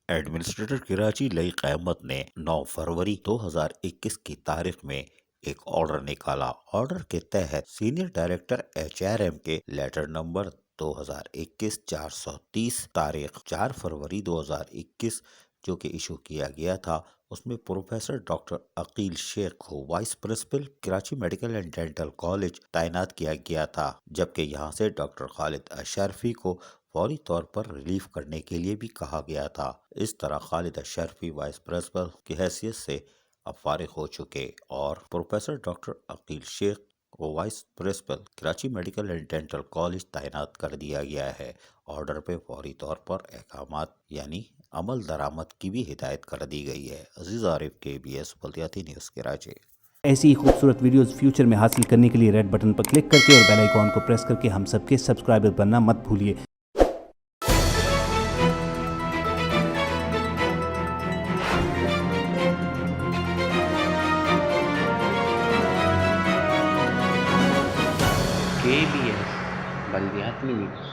Administrator Karachi لئی قیامت نے 9 فروری 2021 کی تاریخ میں ایک آرڈر نکالا۔ آرڈر کے تحت سینئر ڈائریکٹر HRM کے لیٹر نمبر 2021-430 تاریخ 4 فروری 2021 جو کہ ایشو کیا گیا تھا، اس میں پروفیسر ڈاکٹر عقیل شیخ کو vice principal Karachi medical and dental college تعینات کیا گیا تھا، جبکہ یہاں سے ڈاکٹر خالد اشرفی کو فوری طور پر ریلیف کرنے کے لیے بھی کہا گیا تھا۔ اس طرح خالد اشرفی وائس پرنسپل کی حیثیت سے اب فارغ ہو چکے اور پروفیسر ڈاکٹر عقیل شیخ کو vice principal Karachi medical and dental college تعینات کر دیا گیا ہے۔ آرڈر پہ فوری طور پر احکامات یعنی عمل درآمد کی بھی ہدایت کر دی گئی ہے۔ عزیز عارف، KBS بلدیاتی نیوز کراچی۔ ایسی ہی خوبصورت ویڈیوز فیوچر میں حاصل کرنے کے لیے ریڈ بٹن پر کلک کر کے اور بیل آئیکن کو پریس کر کے ہم سب کے سبسکرائبر بننا مت بھولیے۔ KBS بلدیاتی نیوز۔